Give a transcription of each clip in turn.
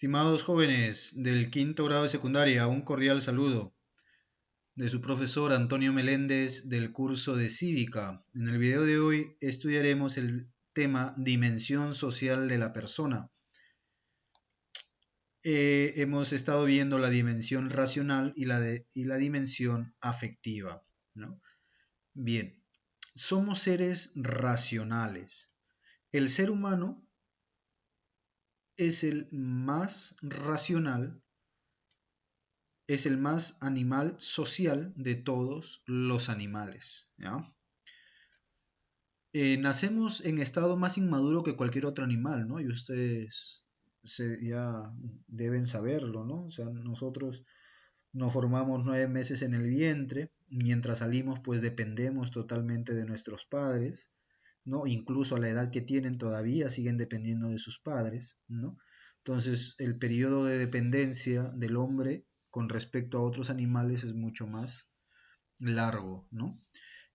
Estimados jóvenes del quinto grado de secundaria, un cordial saludo de su profesor Antonio Meléndez del curso de Cívica. En el video de hoy estudiaremos el tema dimensión social de la persona. Hemos estado viendo la dimensión racional y la dimensión afectiva, ¿no? Bien, somos seres racionales. El ser humano es el más racional, es el más animal social de todos los animales, ¿ya? Nacemos en estado más inmaduro que cualquier otro animal, ¿no? Y ustedes ya deben saberlo, ¿no? O sea, nosotros nos formamos 9 meses en el vientre, mientras salimos pues dependemos totalmente de nuestros padres, ¿no? Incluso a la edad que tienen todavía siguen dependiendo de sus padres, ¿no? Entonces el periodo de dependencia del hombre con respecto a otros animales es mucho más largo, ¿no?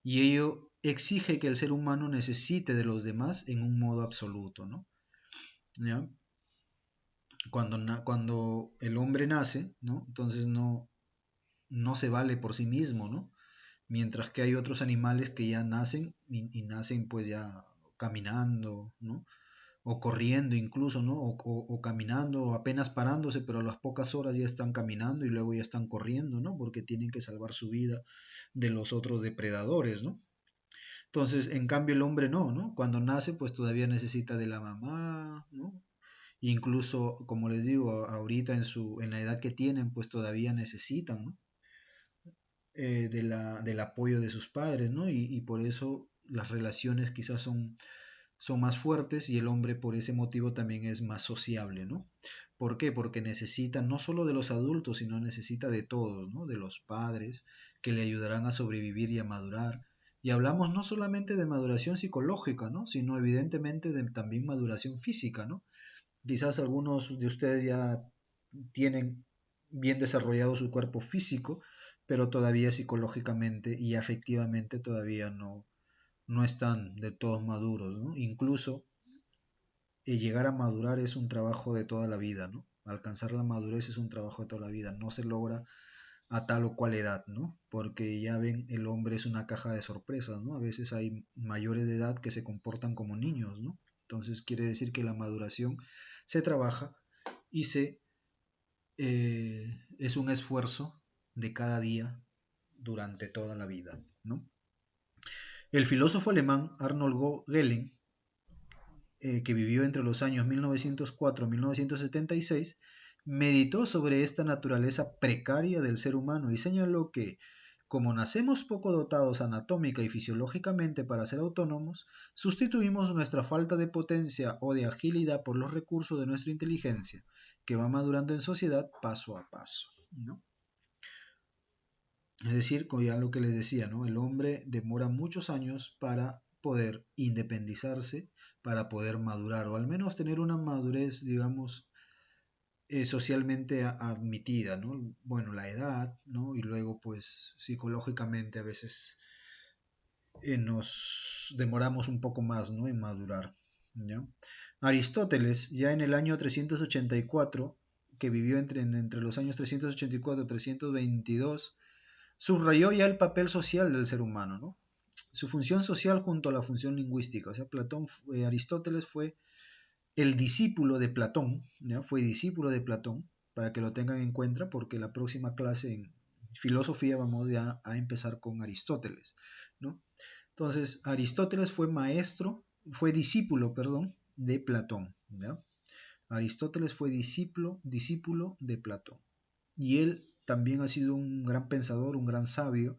Y ello exige que el ser humano necesite de los demás en un modo absoluto, ¿no? ¿Ya? Cuando el hombre nace, ¿no? Entonces no se vale por sí mismo, ¿no? Mientras que hay otros animales que ya nacen y nacen pues ya caminando, ¿no? O corriendo incluso, ¿no? O caminando, o apenas parándose, pero a las pocas horas ya están caminando y luego ya están corriendo, ¿no? Porque tienen que salvar su vida de los otros depredadores, ¿no? Entonces, en cambio el hombre no, ¿no? Cuando nace, pues todavía necesita de la mamá, ¿no? Incluso, como les digo, ahorita en la edad que tienen, pues todavía necesitan, ¿no? Del apoyo de sus padres, ¿no? Y por eso las relaciones quizás son más fuertes y el hombre por ese motivo también es más sociable, ¿no? ¿Por qué? Porque necesita no solo de los adultos, sino necesita de todos, ¿no? De los padres que le ayudarán a sobrevivir y a madurar. Y hablamos no solamente de maduración psicológica, ¿no? Sino evidentemente de también maduración física, ¿no? Quizás algunos de ustedes ya tienen bien desarrollado su cuerpo físico, pero todavía psicológicamente y afectivamente todavía no están de todos maduros, ¿no? Incluso llegar a madurar es un trabajo de toda la vida, ¿no? Alcanzar la madurez es un trabajo de toda la vida, no se logra a tal o cual edad, ¿no? Porque ya ven, el hombre es una caja de sorpresas, ¿no? A veces hay mayores de edad que se comportan como niños, ¿no? Entonces quiere decir que la maduración se trabaja y es un esfuerzo de cada día durante toda la vida, ¿no? El filósofo alemán Arnold Gehlen, que vivió entre los años 1904 y 1976, meditó sobre esta naturaleza precaria del ser humano y señaló que, como nacemos poco dotados anatómica y fisiológicamente para ser autónomos, sustituimos nuestra falta de potencia o de agilidad por los recursos de nuestra inteligencia, que va madurando en sociedad paso a paso, ¿no? Es decir, como ya lo que les decía, ¿no? El hombre demora muchos años para poder independizarse, para poder madurar, o al menos tener una madurez, digamos, socialmente admitida, ¿no? Bueno, la edad, ¿no? Y luego, pues, psicológicamente a veces nos demoramos un poco más, ¿no? En madurar, ¿ya? Aristóteles, ya en el año 384, que vivió entre los años 384 y 322, subrayó ya el papel social del ser humano, ¿no? Su función social junto a la función lingüística. O sea, Aristóteles fue el discípulo de Platón, ¿ya? Fue discípulo de Platón, para que lo tengan en cuenta, porque la próxima clase en filosofía vamos ya a empezar con Aristóteles, ¿no? Entonces, Aristóteles fue discípulo, perdón, de Platón, ¿ya? Aristóteles fue discípulo de Platón. Y él también ha sido un gran pensador, un gran sabio,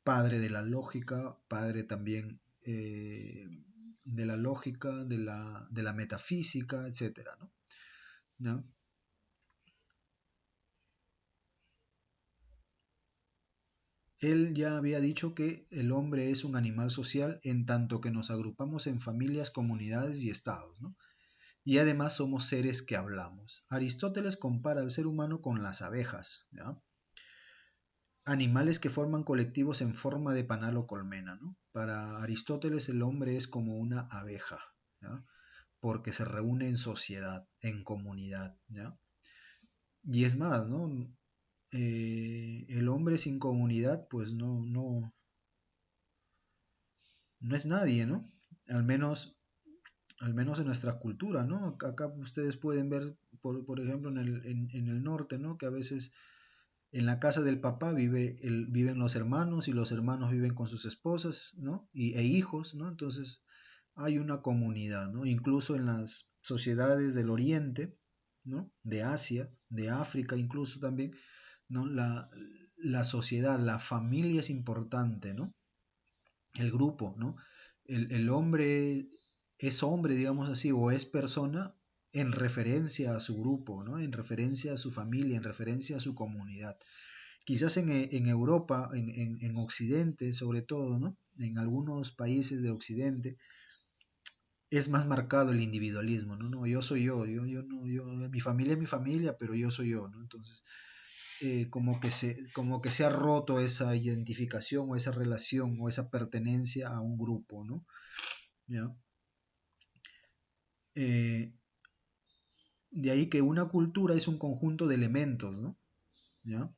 padre de la lógica, padre también de la lógica, de la metafísica, etcétera, ¿no? ¿No? Él ya había dicho que el hombre es un animal social en tanto que nos agrupamos en familias, comunidades y estados, ¿no? Y además somos seres que hablamos. Aristóteles compara al ser humano con las abejas, ¿ya? Animales que forman colectivos en forma de panal o colmena, ¿no? Para Aristóteles el hombre es como una abeja, ¿ya? Porque se reúne en sociedad, en comunidad, ¿ya? Y es más, ¿no? El hombre sin comunidad, pues no es nadie, ¿no? Al menos, al menos en nuestra cultura, ¿no? Acá ustedes pueden ver, por ejemplo, en el norte, ¿no? Que a veces en la casa del papá viven los hermanos y los hermanos viven con sus esposas, ¿no? E hijos, ¿no? Entonces hay una comunidad, ¿no? Incluso en las sociedades del Oriente, ¿no? De Asia, de África incluso también, ¿no? La sociedad, la familia es importante, ¿no? El grupo, ¿no? El hombre es hombre, digamos así, o es persona en referencia a su grupo, ¿no? En referencia a su familia, en referencia a su comunidad. Quizás en Europa, en Occidente sobre todo, ¿no? En algunos países de Occidente es más marcado el individualismo, ¿no? No, yo soy yo no, mi familia es mi familia, pero yo soy yo, ¿no? Entonces, como que se ha roto esa identificación o esa relación o esa pertenencia a un grupo, ¿no? ¿Ya? Eh, de ahí que una cultura es un conjunto de elementos, ¿no? ¿Ya?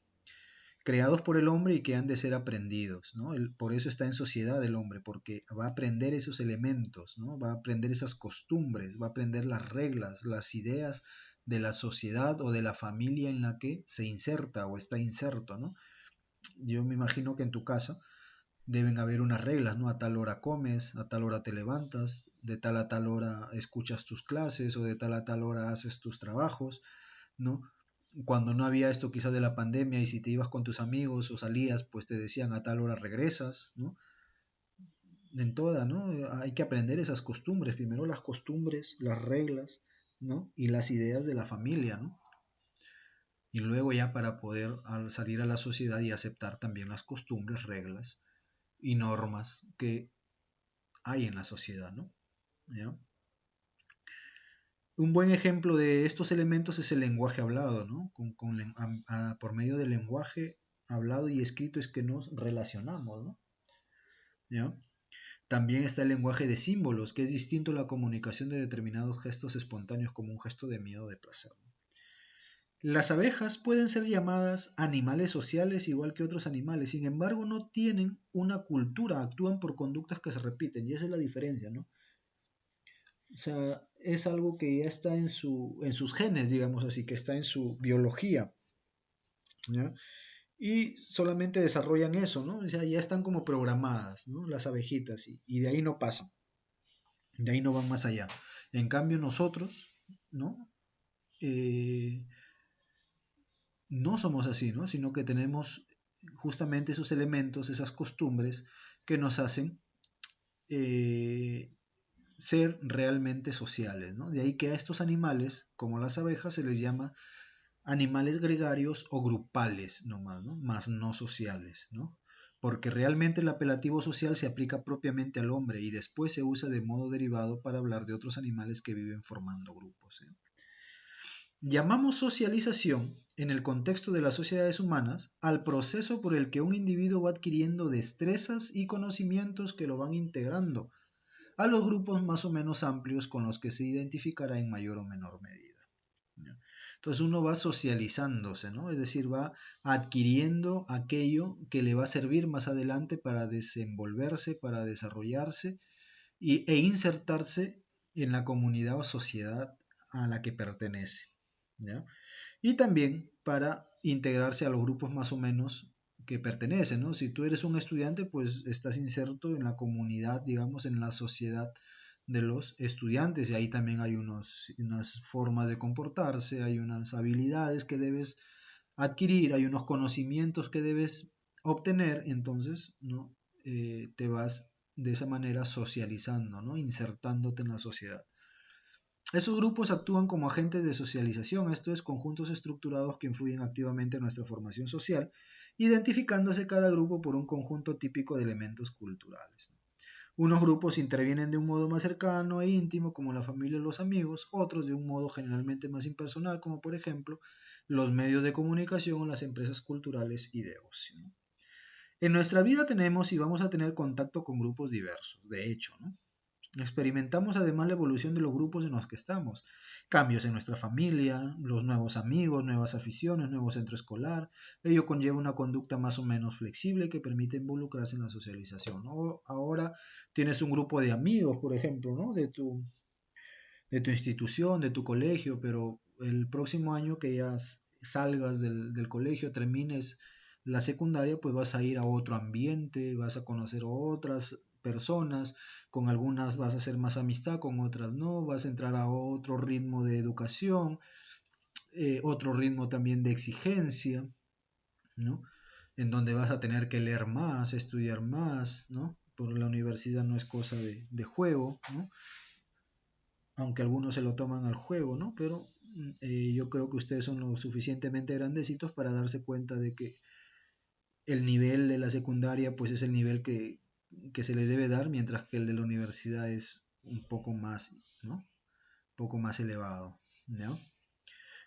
Creados por el hombre y que han de ser aprendidos, ¿no? Por eso está en sociedad el hombre, porque va a aprender esos elementos, ¿no? Va a aprender esas costumbres, va a aprender las reglas, las ideas de la sociedad o de la familia en la que se inserta o está inserto, ¿no? Yo me imagino que en tu casa deben haber unas reglas, ¿no? A tal hora comes, a tal hora te levantas, de tal a tal hora escuchas tus clases o de tal a tal hora haces tus trabajos, ¿no? Cuando no había esto quizás de la pandemia y si te ibas con tus amigos o salías, pues te decían a tal hora regresas, ¿no? En toda, ¿no? Hay que aprender esas costumbres, primero las costumbres, las reglas, ¿no? Y las ideas de la familia, ¿no? Y luego ya para poder salir a la sociedad y aceptar también las costumbres, reglas y normas que hay en la sociedad, ¿no? ¿Ya? Un buen ejemplo de estos elementos es el lenguaje hablado, ¿no? Por medio del lenguaje hablado y escrito es que nos relacionamos, ¿no? ¿Ya? También está el lenguaje de símbolos, que es distinto a la comunicación de determinados gestos espontáneos como un gesto de miedo o de placer. Las abejas pueden ser llamadas animales sociales igual que otros animales, sin embargo no tienen una cultura, actúan por conductas que se repiten y esa es la diferencia, ¿no? O sea, es algo que ya está en sus genes, digamos así, que está en su biología, ¿ya? Y solamente desarrollan eso, ¿no? O sea, ya están como programadas, ¿no? Las abejitas y de ahí no pasan, de ahí no van más allá. En cambio nosotros, ¿no? Eh, no somos así, ¿no? Sino que tenemos justamente esos elementos, esas costumbres que nos hacen eh, ser realmente sociales, ¿no? De ahí que a estos animales, como las abejas, se les llama animales gregarios o grupales nomás, ¿no? Más no sociales, ¿no? Porque realmente el apelativo social se aplica propiamente al hombre y después se usa de modo derivado para hablar de otros animales que viven formando grupos, ¿eh? Llamamos socialización, en el contexto de las sociedades humanas, al proceso por el que un individuo va adquiriendo destrezas y conocimientos que lo van integrando a los grupos más o menos amplios con los que se identificará en mayor o menor medida. Entonces uno va socializándose, ¿no? Es decir, va adquiriendo aquello que le va a servir más adelante para desenvolverse, para desarrollarse e insertarse en la comunidad o sociedad a la que pertenece, ¿ya? Y también para integrarse a los grupos más o menos que pertenecen, ¿no? Si tú eres un estudiante, pues estás inserto en la comunidad, digamos, en la sociedad de los estudiantes y ahí también hay unas formas de comportarse, hay unas habilidades que debes adquirir, hay unos conocimientos que debes obtener, entonces, ¿no? Te vas de esa manera socializando, ¿no? Insertándote en la sociedad. Esos grupos actúan como agentes de socialización, esto es, conjuntos estructurados que influyen activamente en nuestra formación social, identificándose cada grupo por un conjunto típico de elementos culturales. Unos grupos intervienen de un modo más cercano e íntimo, como la familia y los amigos, otros de un modo generalmente más impersonal, como por ejemplo los medios de comunicación o las empresas culturales y de ocio, ¿no? En nuestra vida tenemos y vamos a tener contacto con grupos diversos, de hecho, ¿no? Experimentamos además la evolución de los grupos en los que estamos, cambios en nuestra familia, los nuevos amigos, nuevas aficiones, nuevo centro escolar. Ello conlleva una conducta más o menos flexible que permite involucrarse en la socialización, ¿no? Ahora tienes un grupo de amigos, por ejemplo, ¿no? De tu institución, de tu colegio, pero el próximo año que ya salgas del colegio, termines la secundaria, pues vas a ir a otro ambiente, vas a conocer otras personas, con algunas vas a hacer más amistad, con otras no, vas a entrar a otro ritmo de educación, otro ritmo también de exigencia, ¿no? En donde vas a tener que leer más, estudiar más, ¿no? Porque la universidad no es cosa de juego, ¿no? Aunque algunos se lo toman al juego, ¿no? Pero yo creo que ustedes son lo suficientemente grandecitos para darse cuenta de que el nivel de la secundaria pues es el nivel que se le debe dar, mientras que el de la universidad es un poco más, ¿no? Un poco más elevado, ¿no?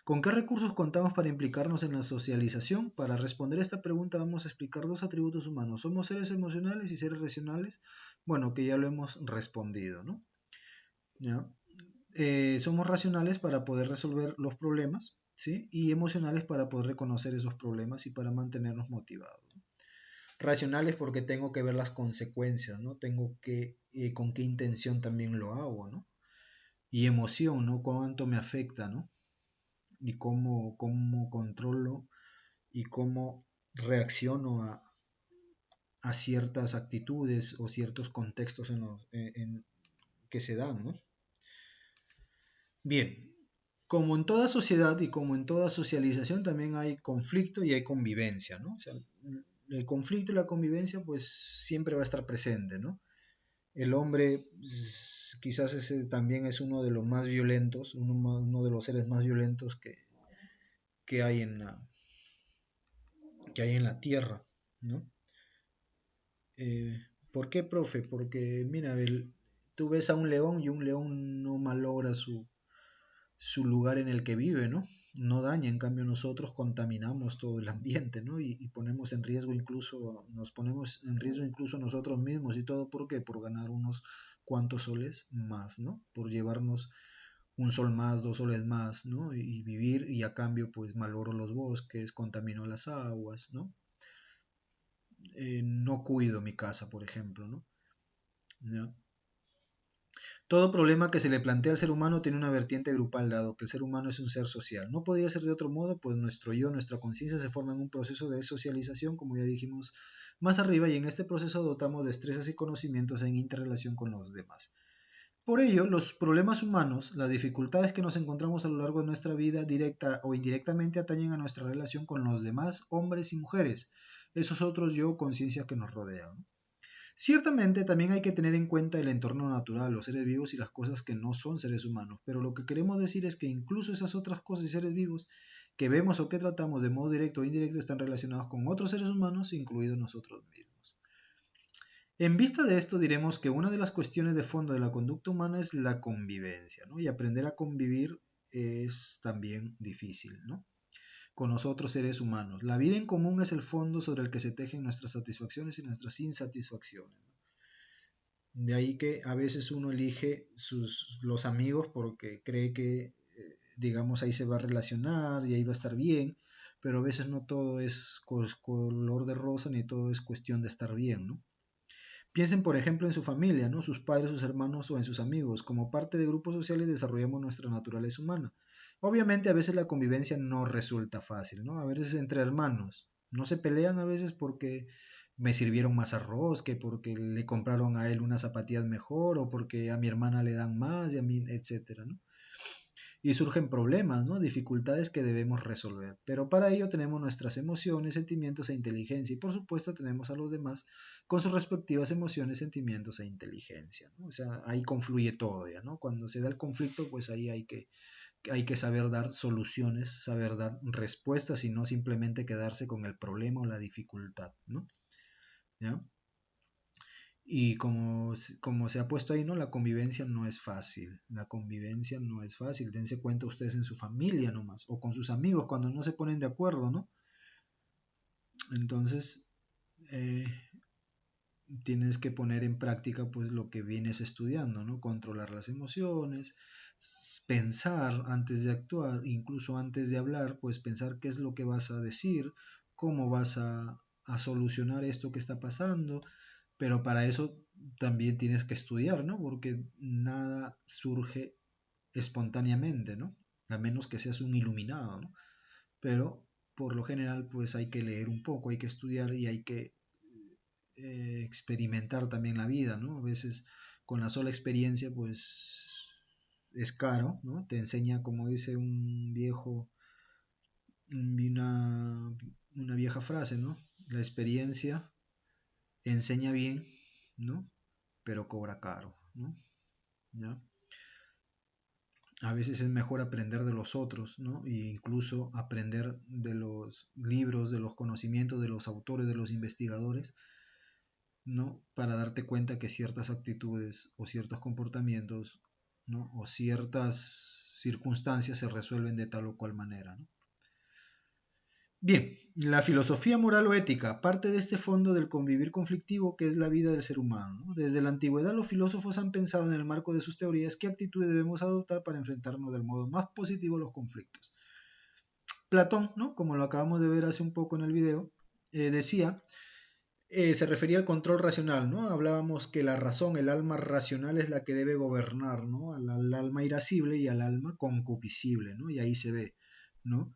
¿Con qué recursos contamos para implicarnos en la socialización? Para responder esta pregunta vamos a explicar dos atributos humanos. ¿Somos seres emocionales y seres racionales? Bueno, que ya lo hemos respondido, ¿no? ¿Ya? Somos racionales para poder resolver los problemas, ¿sí? Y emocionales para poder reconocer esos problemas y para mantenernos motivados, ¿no? Racionales porque tengo que ver las consecuencias, ¿no? Tengo que, con qué intención también lo hago, ¿no? Y emoción, ¿no? Cuánto me afecta, ¿no? Y cómo controlo y cómo reacciono a ciertas actitudes o ciertos contextos que se dan, ¿no? Bien, como en toda sociedad y como en toda socialización también hay conflicto y hay convivencia, ¿no? O sea, el conflicto y la convivencia pues siempre va a estar presente, ¿no? El hombre quizás también es uno de los más violentos, uno de los seres más violentos que hay que hay en la tierra, ¿no? ¿Por qué, profe? Porque, mira, tú ves a un león y un león no malogra su lugar en el que vive, ¿no? No daña, en cambio nosotros contaminamos todo el ambiente, ¿no? Y ponemos en riesgo incluso, nos ponemos en riesgo incluso nosotros mismos y todo, ¿por qué? Por ganar unos cuantos soles más, ¿no? Por llevarnos un sol más, dos soles más, ¿no? Y vivir y a cambio pues maloro los bosques, contamino las aguas, ¿no? No cuido mi casa, por ejemplo, ¿no? ¿Ya? Todo problema que se le plantea al ser humano tiene una vertiente grupal, dado que el ser humano es un ser social. No podría ser de otro modo, pues nuestro yo, nuestra conciencia se forma en un proceso de socialización, como ya dijimos más arriba, y en este proceso dotamos destrezas y conocimientos en interrelación con los demás. Por ello, los problemas humanos, las dificultades que nos encontramos a lo largo de nuestra vida, directa o indirectamente, atañen a nuestra relación con los demás hombres y mujeres, esos otros yo, conciencias que nos rodean. Ciertamente también hay que tener en cuenta el entorno natural, los seres vivos y las cosas que no son seres humanos, pero lo que queremos decir es que incluso esas otras cosas y seres vivos que vemos o que tratamos de modo directo o indirecto están relacionados con otros seres humanos, incluidos nosotros mismos. En vista de esto diremos que una de las cuestiones de fondo de la conducta humana es la convivencia, ¿no? Y aprender a convivir es también difícil, ¿no? Con los otros seres humanos. La vida en común es el fondo sobre el que se tejen nuestras satisfacciones y nuestras insatisfacciones. De ahí que a veces uno elige los amigos porque cree que, digamos, ahí se va a relacionar y ahí va a estar bien, pero a veces no todo es color de rosa ni todo es cuestión de estar bien, ¿no? Piensen, por ejemplo, en su familia, ¿no? Sus padres, sus hermanos o en sus amigos. Como parte de grupos sociales desarrollamos nuestra naturaleza humana. Obviamente a veces la convivencia no resulta fácil, ¿no? A veces entre hermanos no se pelean a veces porque me sirvieron más arroz, que porque le compraron a él unas zapatillas mejor o porque a mi hermana le dan más y a mí, etcétera, ¿no? Y surgen problemas, ¿no? Dificultades que debemos resolver. Pero para ello tenemos nuestras emociones, sentimientos e inteligencia. Y por supuesto tenemos a los demás con sus respectivas emociones, sentimientos e inteligencia, ¿no? O sea, ahí confluye todo ya, ¿no? Cuando se da el conflicto, pues ahí hay que saber dar soluciones, saber dar respuestas y no simplemente quedarse con el problema o la dificultad, ¿no? ¿Ya? Y como se ha puesto ahí, ¿no? La convivencia no es fácil. La convivencia no es fácil. Dense cuenta ustedes en su familia nomás. O con sus amigos cuando no se ponen de acuerdo, ¿no? Entonces, eh, tienes que poner en práctica pues lo que vienes estudiando, ¿no? Controlar las emociones, pensar antes de actuar, incluso antes de hablar, pues pensar qué es lo que vas a decir, cómo vas a solucionar esto que está pasando, pero para eso también tienes que estudiar, ¿no? Porque nada surge espontáneamente, ¿no? A menos que seas un iluminado, ¿no? Pero por lo general pues hay que leer un poco, hay que estudiar y hay que experimentar también la vida, ¿no? A veces con la sola experiencia pues es caro, ¿no? Te enseña, como dice un viejo, una vieja frase, ¿no? La experiencia enseña bien, ¿no? Pero cobra caro, ¿no? ¿Ya? A veces es mejor aprender de los otros, ¿no? E incluso aprender de los libros, de los conocimientos de los autores, de los investigadores, ¿no? Para darte cuenta que ciertas actitudes o ciertos comportamientos, ¿no? O ciertas circunstancias se resuelven de tal o cual manera, ¿no? Bien, la filosofía moral o ética parte de este fondo del convivir conflictivo que es la vida del ser humano, ¿no? Desde la antigüedad los filósofos han pensado en el marco de sus teorías qué actitudes debemos adoptar para enfrentarnos del modo más positivo a los conflictos. Platón, ¿no? Como lo acabamos de ver hace un poco en el video, decía, se refería al control racional, ¿no? Hablábamos que la razón, el alma racional es la que debe gobernar, ¿no? Al alma irascible y al alma concupiscible, ¿no? Y ahí se ve, ¿no?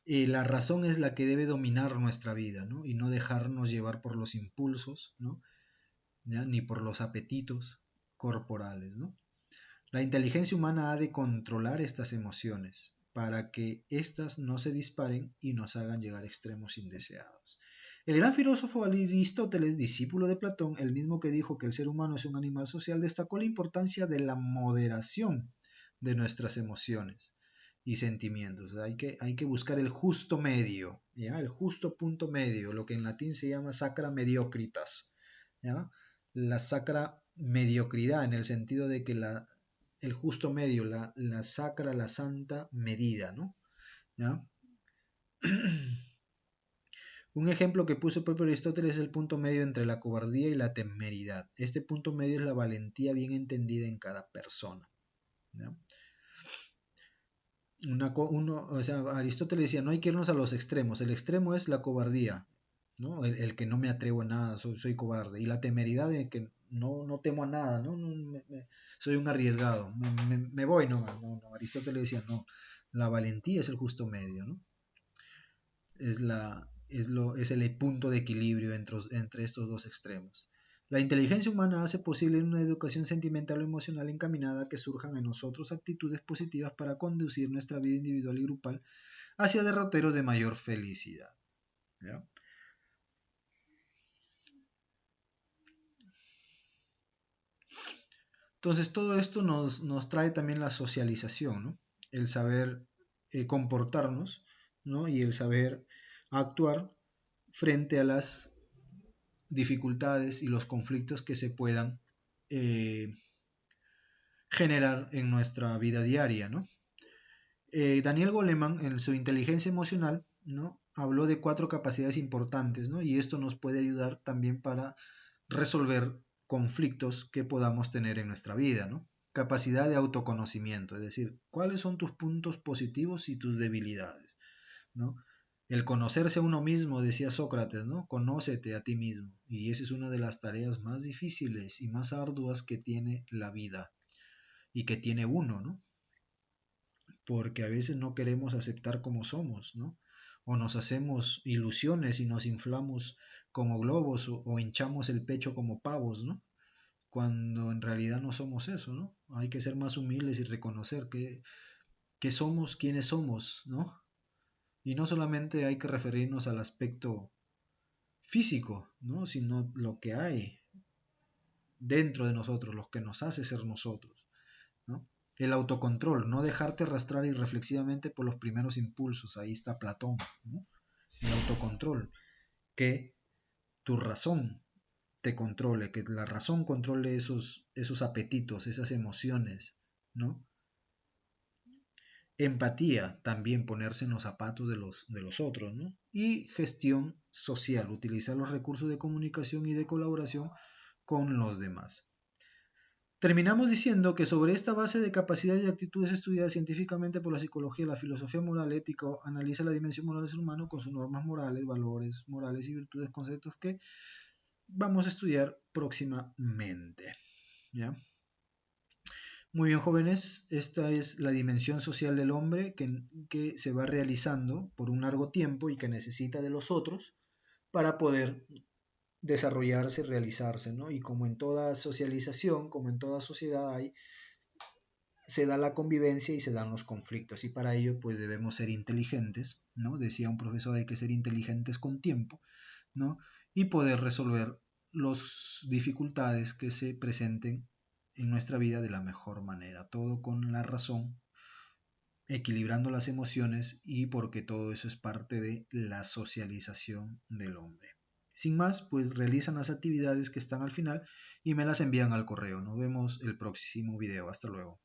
La razón es la que debe dominar nuestra vida, ¿no? Y no dejarnos llevar por los impulsos, ¿no? ¿Ya? Ni por los apetitos corporales, ¿no? La inteligencia humana ha de controlar estas emociones para que éstas no se disparen y nos hagan llegar a extremos indeseados. El gran filósofo Aristóteles, discípulo de Platón, el mismo que dijo que el ser humano es un animal social, destacó la importancia de la moderación de nuestras emociones y sentimientos. Hay que buscar el justo medio, ¿ya? El justo punto medio, lo que en latín se llama sacra mediocritas, ¿ya? La sacra mediocridad en el sentido de que el justo medio, la sacra, la santa medida, ¿no? ¿Ya? Un ejemplo que puso el propio Aristóteles es el punto medio entre la cobardía y la temeridad. Este punto medio es la valentía bien entendida en cada persona, ¿ya? O sea, Aristóteles decía, no hay que irnos a los extremos. El extremo es la cobardía, ¿no? El que no me atrevo a nada, soy cobarde. Y la temeridad de que no temo a nada, ¿no? Soy un arriesgado, me voy, no. Aristóteles decía, no, la valentía es el justo medio, ¿no? Es el punto de equilibrio entre estos dos extremos. La inteligencia humana hace posible una educación sentimental o emocional encaminada a que surjan en nosotros actitudes positivas para conducir nuestra vida individual y grupal hacia derroteros de mayor felicidad, ¿ya? Entonces todo esto nos trae también la socialización, ¿no? El saber comportarnos, ¿no? Y el saber actuar frente a las dificultades y los conflictos que se puedan eh, generar en nuestra vida diaria, ¿no? Daniel Goleman, en su inteligencia emocional, ¿no? Habló de 4 capacidades importantes, ¿no? Y esto nos puede ayudar también para resolver conflictos que podamos tener en nuestra vida, ¿no? Capacidad de autoconocimiento, es decir, cuáles son tus puntos positivos y tus debilidades, ¿no? El conocerse a uno mismo, decía Sócrates, ¿no? Conócete a ti mismo. Y esa es una de las tareas más difíciles y más arduas que tiene la vida y que tiene uno, ¿no? Porque a veces no queremos aceptar como somos, ¿no? O nos hacemos ilusiones y nos inflamos como globos o hinchamos el pecho como pavos, ¿no? Cuando en realidad no somos eso, ¿no? Hay que ser más humildes y reconocer que somos quienes somos, ¿no? Y no solamente hay que referirnos al aspecto físico, ¿no? Sino lo que hay dentro de nosotros, lo que nos hace ser nosotros, ¿no? El autocontrol, no dejarte arrastrar irreflexivamente por los primeros impulsos, ahí está Platón, ¿no? El autocontrol, que tu razón te controle, que la razón controle esos apetitos, esas emociones, ¿no? Empatía, también ponerse en los zapatos de los otros, ¿no? Y gestión social, utilizar los recursos de comunicación y de colaboración con los demás. Terminamos diciendo que sobre esta base de capacidades y actitudes estudiadas científicamente por la psicología, la filosofía moral ética analiza la dimensión moral del ser humano con sus normas morales, valores morales y virtudes, conceptos que vamos a estudiar próximamente. ¿Ya? Muy bien, jóvenes, esta es la dimensión social del hombre que se va realizando por un largo tiempo y que necesita de los otros para poder desarrollarse, realizarse, ¿no? Y como en toda socialización, como en toda sociedad hay, se da la convivencia y se dan los conflictos. Y para ello, pues debemos ser inteligentes, ¿no? Decía un profesor, hay que ser inteligentes con tiempo, ¿no? Y poder resolver las dificultades que se presenten en nuestra vida de la mejor manera. Todo con la razón, equilibrando las emociones y porque todo eso es parte de la socialización del hombre. Sin más, pues realizan las actividades que están al final y me las envían al correo. Nos vemos el próximo video. Hasta luego.